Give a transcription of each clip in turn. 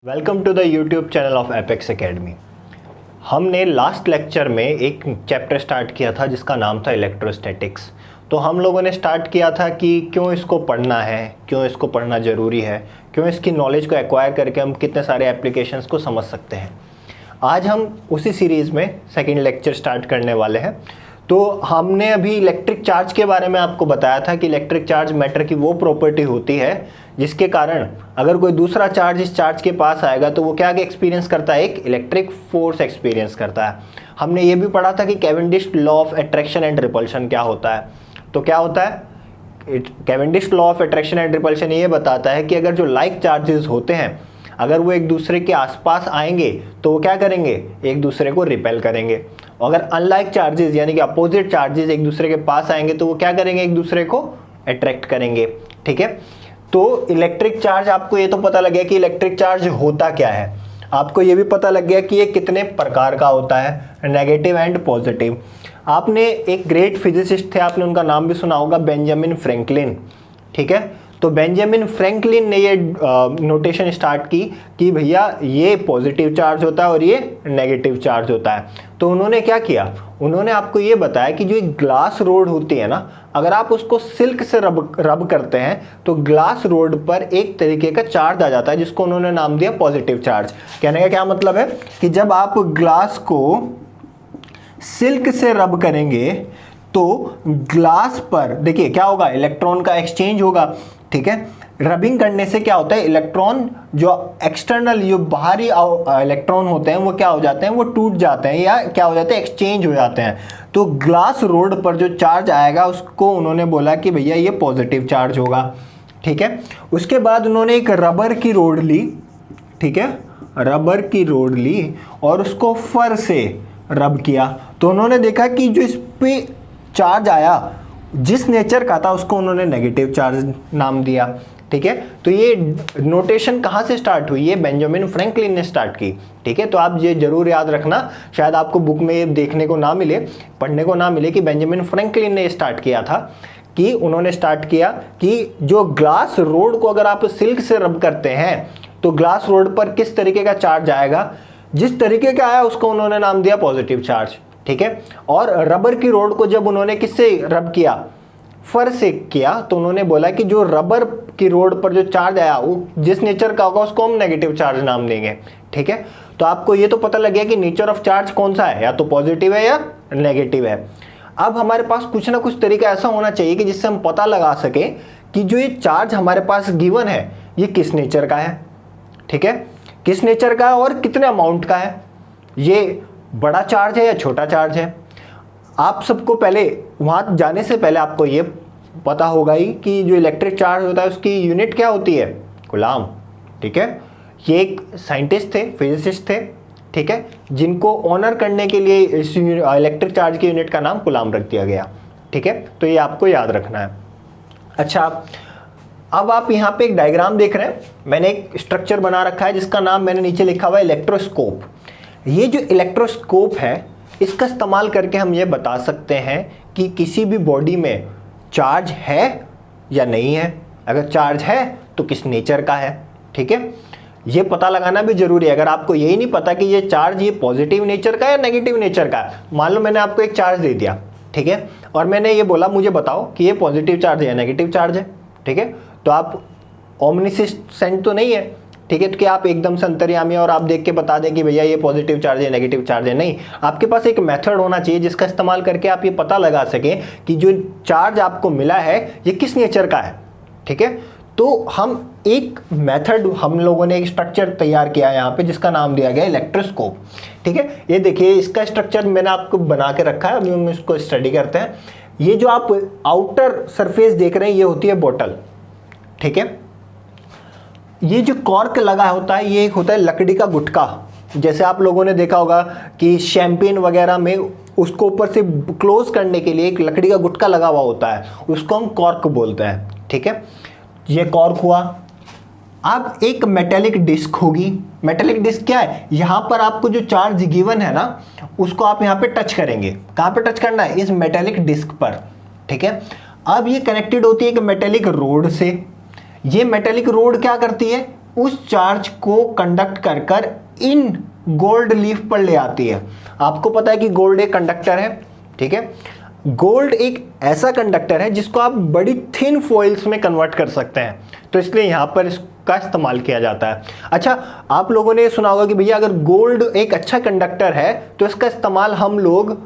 Welcome to the YouTube channel of Apex academy. हमने last lecture में एक chapter start किया था जिसका नाम था इलेक्ट्रोस्टैटिक्स। तो हम लोगों ने स्टार्ट किया था कि क्यों इसको पढ़ना है, क्यों इसको पढ़ना ज़रूरी है, क्यों इसकी नॉलेज को एक्वायर करके हम कितने सारे एप्लीकेशंस को समझ सकते हैं। आज हम उसी सीरीज़ में सेकेंड लेक्चर स्टार्ट करने वाले हैं। तो हमने अभी इलेक्ट्रिक चार्ज के बारे में आपको बताया था कि इलेक्ट्रिक चार्ज मैटर की वो प्रॉपर्टी होती है जिसके कारण अगर कोई दूसरा चार्ज इस चार्ज के पास आएगा तो वो क्या एक्सपीरियंस करता है, एक इलेक्ट्रिक फोर्स एक्सपीरियंस करता है। हमने ये भी पढ़ा था कि Cavendish law of attraction and repulsion क्या होता है। तो क्या होता है, Cavendish law of attraction and repulsion ये बताता है कि अगर जो लाइक चार्जेस होते हैं अगर वो एक दूसरे के आसपास आएंगे तो वो क्या करेंगे, एक दूसरे को रिपेल करेंगे। अगर अनलाइक चार्जेस यानी कि अपोजिट चार्जेस एक दूसरे के पास आएंगे तो वो क्या करेंगे, एक दूसरे को अट्रैक्ट करेंगे। ठीक है, तो इलेक्ट्रिक चार्ज, आपको ये तो पता लग गया कि इलेक्ट्रिक चार्ज होता क्या है। आपको ये भी पता लग गया कि ये कितने प्रकार का होता है, नेगेटिव एंड पॉजिटिव। आपने एक ग्रेट फिजिसिस्ट थे, आपने उनका नाम भी सुना होगा, बेंजामिन फ्रैंकलिन। ठीक है, तो बेंजामिन फ्रैंकलिन ने ये नोटेशन स्टार्ट की कि भैया ये पॉजिटिव चार्ज होता है और ये नेगेटिव चार्ज होता है। तो उन्होंने क्या किया, उन्होंने आपको ये बताया कि जो एक ग्लास रोड होती है ना, अगर आप उसको सिल्क से रब करते हैं तो ग्लास रोड पर एक तरीके का चार्ज आ जाता है जिसको उन्होंने नाम दिया पॉजिटिव चार्ज। कहने का क्या मतलब है कि जब आप ग्लास को सिल्क से रब करेंगे तो ग्लास पर देखिए क्या होगा, इलेक्ट्रॉन का एक्सचेंज होगा। ठीक है, रबिंग करने से क्या होता है, इलेक्ट्रॉन जो एक्सटर्नल जो बाहरी इलेक्ट्रॉन होते हैं वो क्या हो जाते हैं, वो टूट जाते हैं या क्या हो जाते हैं, एक्सचेंज हो जाते हैं। तो ग्लास रोड पर जो चार्ज आएगा उसको उन्होंने बोला कि भैया ये पॉजिटिव चार्ज होगा। ठीक है, उसके बाद उन्होंने एक रबर की रोड ली। ठीक है, रबर की रोड ली और उसको फर से रब किया तो उन्होंने देखा कि जो इस पे चार्ज आया जिस नेचर का था उसको उन्होंने नेगेटिव चार्ज नाम दिया। ठीक है, तो ये नोटेशन कहाँ से स्टार्ट हुई, ये बेंजामिन फ्रैंकलिन ने स्टार्ट की। ठीक है, तो आप ये जरूर याद रखना, शायद आपको बुक में ये देखने को ना मिले, पढ़ने को ना मिले कि बेंजामिन फ्रैंकलिन ने स्टार्ट किया था, कि उन्होंने स्टार्ट किया कि जो ग्लास रोड को अगर आप सिल्क से रब करते हैं तो ग्लास रोड पर किस तरीके का चार्ज आएगा, जिस तरीके का आया उसको उन्होंने नाम दिया पॉजिटिव चार्ज। ठीक है, और रबर की रोड को जब उन्होंने किससे रब किया, फर से किया, तो उन्होंने बोला कि जो रबर की रोड पर जो चार्ज आया वो जिस नेचर का होगा उसको हम नेगेटिव चार्ज नाम देंगे। ठीक है, तो आपको ये तो पता लग गया कि नेचर ऑफ चार्ज कौन सा है, या तो पॉजिटिव है या नेगेटिव है। अब हमारे पास कुछ ना कुछ तरीका ऐसा होना चाहिए कि जिससे हम पता लगा सके कि जो ये चार्ज हमारे पास गिवन है ये किस नेचर का है। ठीक है, किस नेचर का है और कितने अमाउंट का है, ये बड़ा चार्ज है या छोटा चार्ज है। आप सबको पहले वहाँ जाने से पहले आपको ये पता होगा ही कि जो इलेक्ट्रिक चार्ज होता है उसकी यूनिट क्या होती है, कूलाम। ठीक है, ये एक साइंटिस्ट थे, फिजिसिस्ट थे। ठीक है, जिनको ऑनर करने के लिए इस इलेक्ट्रिक चार्ज की यूनिट का नाम कूलाम रख दिया गया। ठीक है, तो ये आपको याद रखना है। अच्छा, अब आप यहाँ पे एक डायग्राम देख रहे हैं, मैंने एक स्ट्रक्चर बना रखा है जिसका नाम मैंने नीचे लिखा हुआ है इलेक्ट्रोस्कोप। ये जो इलेक्ट्रोस्कोप है इसका इस्तेमाल करके हम ये बता सकते हैं कि किसी भी बॉडी में चार्ज है या नहीं है। अगर चार्ज है तो किस नेचर का है। ठीक है, ये पता लगाना भी जरूरी है। अगर आपको यही नहीं पता कि ये चार्ज ये पॉजिटिव नेचर का है या नेगेटिव नेचर का है, मान लो मैंने आपको एक चार्ज दे दिया, ठीक है, और मैंने ये बोला मुझे बताओ कि ये पॉजिटिव चार्ज है या नेगेटिव चार्ज है। ठीक है, तो आप ओमनिसेंट तो नहीं है। ठीक है, तो क्या आप एकदम से अंतर्यामी और आप देख के बता दें कि भैया ये पॉजिटिव चार्ज है नेगेटिव चार्ज है, नहीं। आपके पास एक मेथड होना चाहिए जिसका इस्तेमाल करके आप ये पता लगा सकें कि जो चार्ज आपको मिला है ये किस नेचर का है। ठीक है, तो हम एक मेथड, हम लोगों ने एक स्ट्रक्चर तैयार किया है यहाँ पे जिसका नाम दिया गया इलेक्ट्रोस्कोप। ठीक है, ये देखिए इसका स्ट्रक्चर मैंने आपको बना के रखा है, अभी हम इसको स्टडी करते हैं। ये जो आप आउटर सरफेस देख रहे हैं ये होती है बोतल। ठीक है, ये जो कॉर्क लगा होता है ये एक होता है लकड़ी का गुटका। जैसे आप लोगों ने देखा होगा कि शैंपेन वगैरह में उसको ऊपर से क्लोज करने के लिए एक लकड़ी का गुटका लगा हुआ होता है, उसको हम कॉर्क बोलते हैं। ठीक है, ये कॉर्क हुआ। अब एक मेटेलिक डिस्क होगी। मेटेलिक डिस्क क्या है, यहाँ पर आपको जो चार्ज गिवन है ना उसको आप यहाँ पे टच करेंगे। कहाँ पे टच करना है, इस मेटेलिक डिस्क पर। ठीक है, अब ये कनेक्टेड होती है एक मेटेलिक रोड से। ये मेटेलिक रोड क्या करती है, उस चार्ज को कंडक्ट कर कर इन गोल्ड लीफ पर ले आती है। आपको पता है कि गोल्ड एक कंडक्टर है, ठीक है। गोल्ड एक ऐसा कंडक्टर है जिसको आप बड़ी थिन फॉइल्स में कन्वर्ट कर सकते हैं, तो इसलिए यहाँ पर इसका इस्तेमाल किया जाता है। अच्छा, आप लोगों ने सुना होगा कि भैया अगर गोल्ड एक अच्छा कंडक्टर है तो इसका इस्तेमाल हम लोग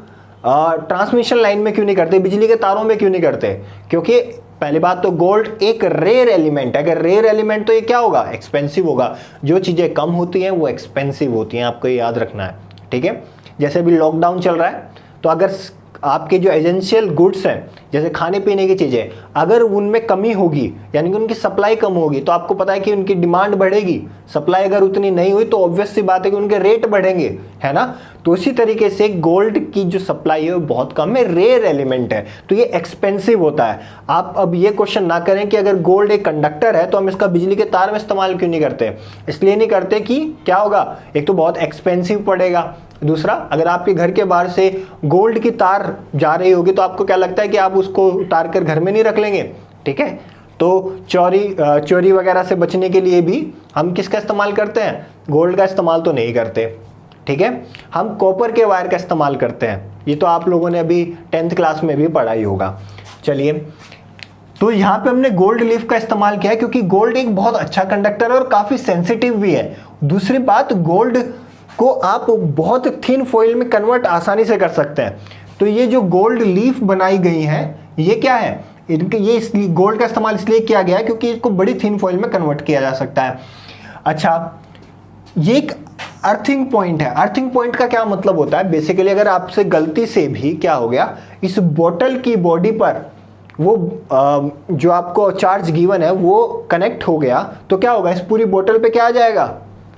ट्रांसमिशन लाइन में क्यों नहीं करते, बिजली के तारों में क्यों नहीं करते? क्योंकि पहली बात तो गोल्ड एक रेयर एलिमेंट है। अगर रेयर एलिमेंट तो ये क्या होगा, एक्सपेंसिव होगा। जो चीज़ें कम होती हैं वो एक्सपेंसिव होती हैं, आपको ये याद रखना है, ठीक है। जैसे अभी लॉकडाउन चल रहा है, तो अगर आपके जो एसेंशियल गुड्स हैं जैसे खाने पीने की चीज़ें, अगर उनमें कमी होगी यानी कि उनकी सप्लाई कम होगी, तो आपको पता है कि उनकी डिमांड बढ़ेगी। सप्लाई अगर उतनी नहीं हुई तो ऑब्वियस सी बात है कि उनके रेट बढ़ेंगे, है ना। तो इसी तरीके से गोल्ड की जो सप्लाई है वो बहुत कम है, रेयर एलिमेंट है, तो ये एक्सपेंसिव होता है। आप अब ये क्वेश्चन ना करें कि अगर गोल्ड एक कंडक्टर है तो हम इसका बिजली के तार में इस्तेमाल क्यों नहीं करते। इसलिए नहीं करते कि क्या होगा, एक तो बहुत एक्सपेंसिव पड़ेगा, दूसरा अगर आपके घर के बाहर से गोल्ड की तार जा रही होगी तो आपको क्या लगता है कि आप उसको उतार कर घर में नहीं रख लेंगे, ठीक है। तो चोरी वगैरह से बचने के लिए भी हम किसका इस्तेमाल करते हैं, गोल्ड का इस्तेमाल तो नहीं करते, ठीक है। हम कॉपर के वायर का इस्तेमाल करते हैं, ये तो आप लोगों ने अभी 10th क्लास में भी पढ़ा ही होगा। चलिए, तो यहाँ पे हमने गोल्ड लीफ का इस्तेमाल किया है क्योंकि गोल्ड एक बहुत अच्छा कंडक्टर है और काफ़ी सेंसिटिव भी है। दूसरी बात, गोल्ड को आप बहुत थिन फॉइल में कन्वर्ट आसानी से कर सकते हैं। तो ये जो गोल्ड लीफ बनाई गई है ये क्या है, इनके ये इसलिए गोल्ड का इस्तेमाल इसलिए किया गया है क्योंकि इसको बड़ी थिन फॉइल में कन्वर्ट किया जा सकता है। अच्छा, ये एक अर्थिंग पॉइंट है। अर्थिंग पॉइंट का क्या मतलब होता है, बेसिकली अगर आपसे गलती से भी क्या हो गया, इस बोतल की बॉडी पर वो जो आपको चार्ज गिवन है वो कनेक्ट हो गया, तो क्या होगा, इस पूरी बोतल पे क्या आ जाएगा,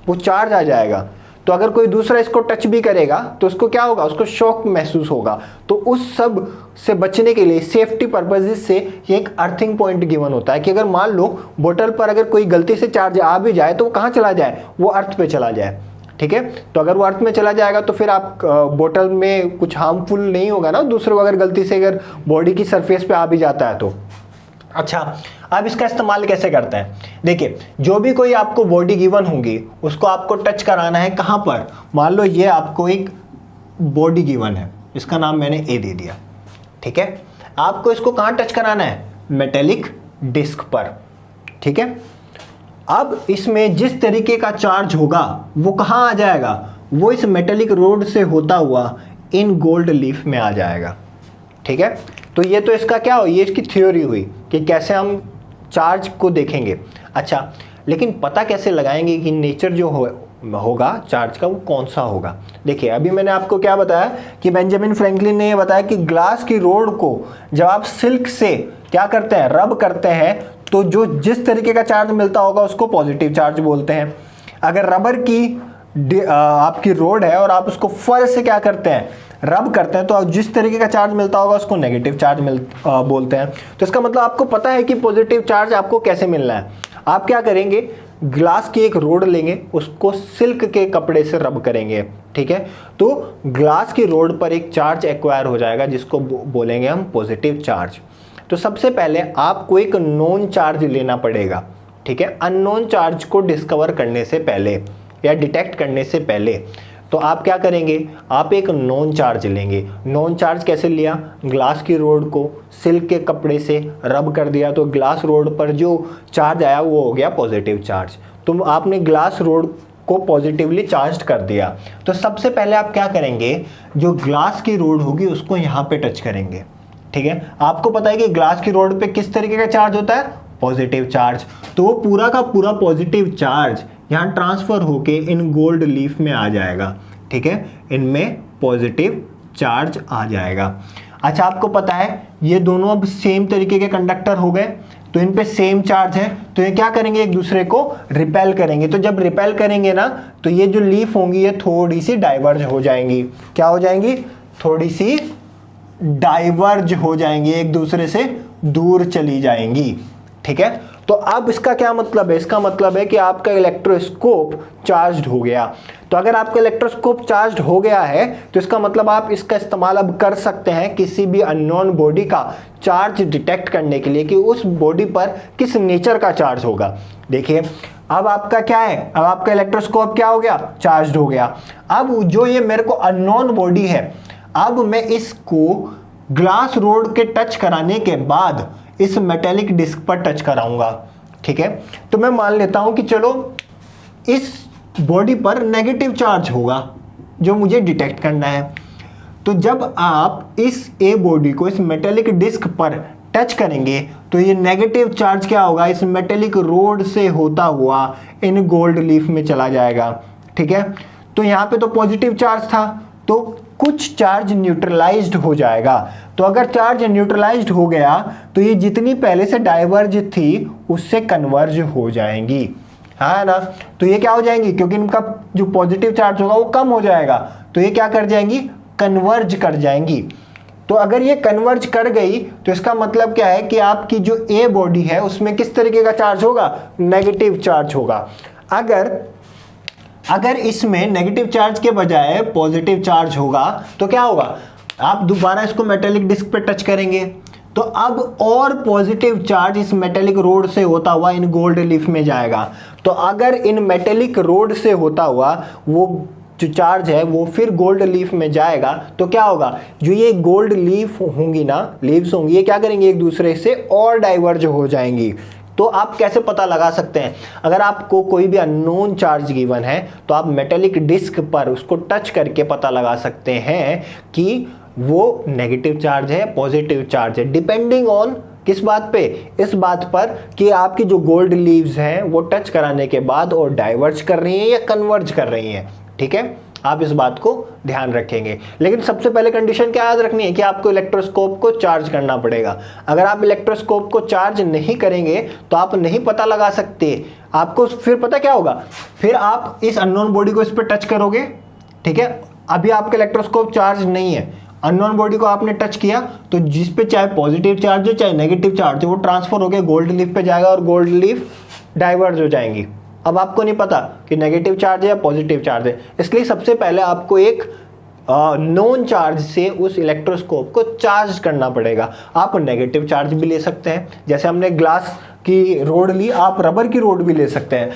वो चार्ज आ जाएगा। तो अगर कोई दूसरा इसको टच भी करेगा तो उसको क्या होगा, उसको शॉक महसूस होगा। तो उस सब से बचने के लिए सेफ्टी पर्पजेज से ये एक अर्थिंग पॉइंट गिवन होता है कि अगर मान लो बोतल पर अगर कोई गलती से चार्ज आ भी जाए तो वो कहाँ चला जाए, वो अर्थ पे चला जाए, ठीक है। तो अगर वो अर्थ में चला जाएगा तो फिर आप बोतल में कुछ हार्मफुल नहीं होगा ना दूसरों को, अगर गलती से अगर बॉडी की सरफेस पे आ भी जाता है तो। अच्छा, अब इसका इस्तेमाल कैसे करते हैं, देखिए, जो भी कोई आपको बॉडी गिवन होगी उसको आपको टच कराना है कहाँ पर। मान लो ये आपको एक बॉडी गिवन है, इसका नाम मैंने ए दे दिया, ठीक है। आपको इसको कहाँ टच कराना है, मेटेलिक डिस्क पर, ठीक है। अब इसमें जिस तरीके का चार्ज होगा वो कहाँ आ जाएगा, वो इस मेटेलिक रोड से होता हुआ इन गोल्ड लीफ में आ जाएगा, ठीक है। तो ये तो इसका क्या हो, ये इसकी थ्योरी हुई कि कैसे हम चार्ज को देखेंगे। अच्छा, लेकिन पता कैसे लगाएंगे कि नेचर जो होगा चार्ज का वो कौन सा होगा। देखिए, अभी मैंने आपको क्या बताया कि बेंजामिन फ्रैंकलिन ने ये बताया कि ग्लास की रोड को जब आप सिल्क से क्या करते हैं, रब करते हैं, तो जो जिस तरीके का चार्ज मिलता होगा उसको पॉजिटिव चार्ज बोलते हैं। अगर रबर की आपकी रोड है और आप उसको फर से क्या करते हैं, रब करते हैं, तो जिस तरीके का चार्ज मिलता होगा उसको नेगेटिव चार्ज बोलते हैं। तो इसका मतलब आपको पता है कि पॉजिटिव चार्ज आपको कैसे मिलना है। आप क्या करेंगे, ग्लास की एक रोड लेंगे, उसको सिल्क के कपड़े से रब करेंगे, ठीक है। तो ग्लास की रोड पर एक चार्ज एक्वायर हो जाएगा जिसको बोलेंगे हम पॉजिटिव चार्ज। तो सबसे पहले आपको एक नोन चार्ज लेना पड़ेगा, ठीक है, अननोन चार्ज को डिस्कवर करने से पहले या डिटेक्ट करने से पहले। तो आप क्या करेंगे, आप एक नोन चार्ज लेंगे। नोन चार्ज कैसे लिया, ग्लास की रोड को सिल्क के कपड़े से रब कर दिया, तो ग्लास रोड पर जो चार्ज आया वो हो गया पॉजिटिव चार्ज। तो आपने ग्लास रोड को पॉजिटिवली चार्ज कर दिया। तो सबसे पहले आप क्या करेंगे, जो ग्लास की रोड होगी उसको यहाँ पे टच करेंगे, ठीक है। आपको पता है कि ग्लास की रोड पे किस तरीके का चार्ज होता है, पॉजिटिव चार्ज। तो वो पूरा का पूरा पॉजिटिव चार्ज यहाँ ट्रांसफर होके इन गोल्ड लीफ में आ जाएगा, ठीक है, इनमें पॉजिटिव चार्ज आ जाएगा। अच्छा, आपको पता है ये दोनों अब सेम तरीके के कंडक्टर हो गए, तो इन पे सेम चार्ज है, तो ये क्या करेंगे, एक दूसरे को रिपेल करेंगे। तो जब रिपेल करेंगे ना, तो ये जो लीफ होंगी ये थोड़ी सी डाइवर्ज हो जाएंगी। क्या हो जाएंगी, थोड़ी सी डाइवर्ज हो जाएंगी, एक दूसरे से दूर चली जाएंगी, ठीक है। तो अब इसका क्या मतलब है, इसका मतलब है कि आपका इलेक्ट्रोस्कोप चार्ज्ड हो गया। तो अगर आपका इलेक्ट्रोस्कोप चार्ज्ड हो गया है तो इसका मतलब आप इसका इस्तेमाल अब कर सकते हैं किसी भी अननोन बॉडी का चार्ज डिटेक्ट करने के लिए कि उस बॉडी पर किस नेचर का चार्ज होगा। देखिए अब आपका क्या है, अब आपका इलेक्ट्रोस्कोप क्या हो गया, चार्ज हो गया। अब जो ये मेरे को अननोन बॉडी है, अब मैं इसको ग्लास रोड के टच कराने के बाद इस मेटेलिक डिस्क पर टच कराऊंगा। ठीक है, तो मैं मान लेता हूं कि चलो इस बॉडी पर नेगेटिव चार्ज होगा जो मुझे डिटेक्ट करना है। तो जब आप इस ए बॉडी को इस मेटेलिक डिस्क पर टच करेंगे तो ये नेगेटिव चार्ज क्या होगा, इस मेटेलिक रोड से होता हुआ इन गोल्ड लीफ में चला जाएगा। ठीक है, तो यहाँ पे तो पॉजिटिव चार्ज था, तो कुछ चार्ज न्यूट्रलाइज्ड हो जाएगा। तो अगर चार्ज न्यूट्रलाइज्ड हो गया तो ये जितनी पहले से डाइवर्ज थी उससे कन्वर्ज हो जाएंगी, है ना। तो ये क्या हो जाएंगी, क्योंकि इनका जो पॉजिटिव चार्ज होगा वो कम हो जाएगा, तो ये क्या कर जाएंगी, कन्वर्ज कर जाएंगी। तो अगर ये कन्वर्ज कर गई तो इसका मतलब क्या है कि आपकी जो ए बॉडी है उसमें किस तरीके का चार्ज होगा, नेगेटिव चार्ज होगा। अगर इसमें नेगेटिव चार्ज के बजाय पॉजिटिव चार्ज होगा तो क्या होगा, आप दोबारा इसको मेटेलिक डिस्क पे टच करेंगे तो अब और पॉजिटिव चार्ज इस मेटेलिक रोड से होता हुआ इन गोल्ड लीफ में जाएगा। तो अगर इन मेटेलिक रोड से होता हुआ वो जो चार्ज है वो फिर गोल्ड लीफ में जाएगा तो क्या होगा, जो ये गोल्ड लीफ होंगी ना, लीव्स होंगी, ये क्या करेंगे, एक दूसरे से और डाइवर्ज हो जाएंगी। तो आप कैसे पता लगा सकते हैं, अगर आपको कोई भी अननोन चार्ज गिवन है तो आप मेटेलिक डिस्क पर उसको टच करके पता लगा सकते हैं कि वो नेगेटिव चार्ज है, पॉजिटिव चार्ज है, डिपेंडिंग ऑन किस बात पे, इस बात पर कि आपकी जो गोल्ड लीव्स हैं वो टच कराने के बाद और डाइवर्ज कर रही हैं या कन्वर्ज कर रही हैं। ठीक है, आप इस बात को ध्यान रखेंगे। लेकिन सबसे पहले कंडीशन क्या याद रखनी है कि आपको इलेक्ट्रोस्कोप को चार्ज करना पड़ेगा। अगर आप इलेक्ट्रोस्कोप को चार्ज नहीं करेंगे तो आप नहीं पता लगा सकते। आपको फिर पता क्या होगा, फिर आप इस अननोन बॉडी को इस पर टच करोगे। ठीक है, अभी आपका इलेक्ट्रोस्कोप चार्ज नहीं है, अननोन बॉडी को आपने टच किया तो जिस पे चाहे पॉजिटिव चार्ज हो चाहे नेगेटिव चार्ज हो वो ट्रांसफर होकर गोल्ड लीफ पे जाएगा और गोल्ड लीफ डाइवर्ज हो जाएंगी। अब आपको नहीं पता कि नेगेटिव चार्ज है या पॉजिटिव चार्ज है, इसलिए सबसे पहले आपको एक नॉन चार्ज से उस इलेक्ट्रोस्कोप को चार्ज करना पड़ेगा। आप नेगेटिव चार्ज भी ले सकते हैं, जैसे हमने ग्लास की रोड ली, आप रबर की रोड भी ले सकते हैं।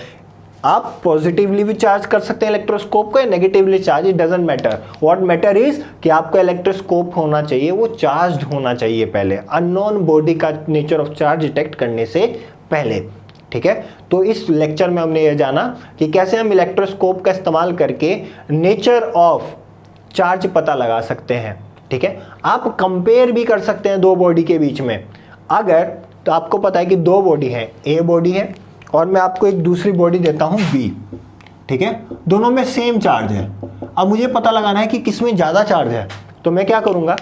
आप पॉजिटिवली भी चार्ज कर सकते हैं इलेक्ट्रोस्कोप को या negatively charge, it doesn't matter. What matter is कि आपका इलेक्ट्रोस्कोप होना चाहिए वो चार्ज होना चाहिए पहले, अननोन बॉडी का नेचर ऑफ चार्ज डिटेक्ट करने से पहले। ठीक है, तो इस लेक्चर में हमने ये जाना कि कैसे हम इलेक्ट्रोस्कोप का इस्तेमाल करके नेचर ऑफ चार्ज पता लगा सकते हैं। ठीक है, आप कंपेयर भी कर सकते हैं दो बॉडी के बीच में। अगर तो आपको पता है कि दो बॉडी है, ए बॉडी है और मैं आपको एक दूसरी बॉडी देता हूं बी। ठीक है, दोनों में सेम चार्ज है। अब मुझे पता लगाना है कि किसमें ज़्यादा चार्ज है, तो मैं क्या करूँगा,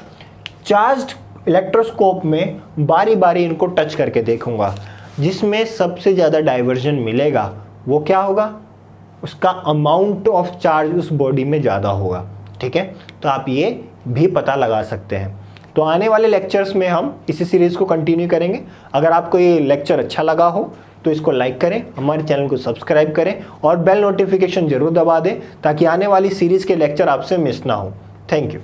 चार्ज्ड इलेक्ट्रोस्कोप में बारी बारी इनको टच करके देखूंगा। जिसमें सबसे ज़्यादा डाइवर्जन मिलेगा वो क्या होगा, उसका अमाउंट ऑफ चार्ज उस बॉडी में ज़्यादा होगा। ठीक है, तो आप ये भी पता लगा सकते हैं। तो आने वाले लेक्चर्स में हम इसी सीरीज़ को कंटिन्यू करेंगे। अगर आपको ये लेक्चर अच्छा लगा हो तो इसको लाइक करें, हमारे चैनल को सब्सक्राइब करें और बेल नोटिफिकेशन ज़रूर दबा दें ताकि आने वाली सीरीज़ के लेक्चर आपसे मिस ना हो। Thank you.